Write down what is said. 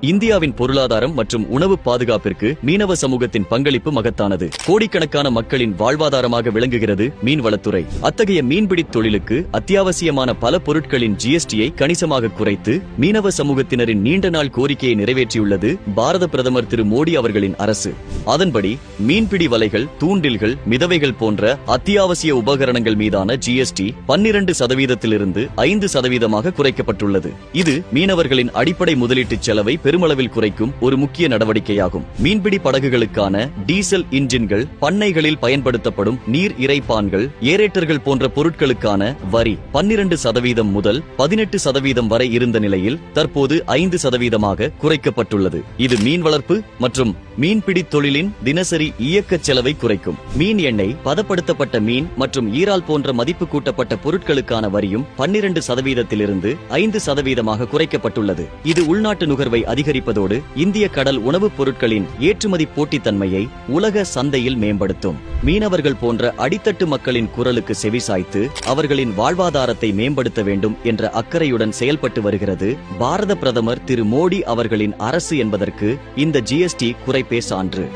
இந்தியாவின் பொருளாதாரம் மற்றும் உணவு பாதுகாப்பிற்கு மீனவ சமூகத்தின் பங்களிப்பு மகத்தானது. கோடிக்கணக்கான மக்களின் வாழ்வாதாரமாக விளங்குகிறது மீன்வளத்துறை. அத்தகைய மீன்பிடி தொழிலுக்கு அத்தியாவசியமான பல பொருட்களின் ஜிஎஸ்டியை கணிசமாக குறைத்து மீனவ சமூகத்தினரின் நீண்ட நாள் கோரிக்கையை நிறைவேற்றியுள்ளது பாரத பிரதமர் திரு மோடி அவர்களின் அரசு. அதன்படி மீன்பிடி வலைகள், தூண்டில்கள், மிதவைகள் போன்ற அத்தியாவசிய உபகரணங்கள் மீதான ஜிஎஸ்டி 12% 5% குறைக்கப்பட்டுள்ளது. இது மீனவர்களின் அடிப்படை முதலீட்டு செலவை பெருமளவில் குறைக்கும் ஒரு முக்கிய நடவடிக்கையாகும். மீன்பிடி படகுகளுக்கான டீசல் இன்ஜின்கள், பண்ணைகளில் பயன்படுத்தப்படும் நீர் இறைப்பான்கள், ஏரேட்டர்கள் போன்ற பொருட்களுக்கான வரி 12% முதல் 18% வரை இருந்த நிலையில் தற்போது 5% குறைக்கப்பட்டுள்ளது. இது மீன் வளர்ப்பு மற்றும் மீன்பிடி தொழிலின் தினசரி இயக்க செலவை குறைக்கும். மீன் எண்ணெய், பதப்படுத்தப்பட்ட மீன் மற்றும் ஈரால் போன்ற மதிப்பு கூட்டப்பட்ட பொருட்களுக்கான வரியும் 12% 5% குறைக்கப்பட்டுள்ளது. இது உள்நாட்டு நுகர்வை அதிகரிப்பதோடு இந்திய கடல் உணவுப் பொருட்களின் ஏற்றுமதி போட்டித்தன்மையை உலக சந்தையில் மேம்படுத்தும். மீனவர்கள் போன்ற அடித்தட்டு மக்களின் குரலுக்கு செவிசாய்த்து அவர்களின் வாழ்வாதாரத்தை மேம்படுத்த வேண்டும் என்ற அக்கறையுடன் செயல்பட்டு வருகிறது பாரத பிரதமர் திரு மோடி அவர்களின் அரசு என்பதற்கு இந்த ஜிஎஸ்டி குறைப்பே சான்று.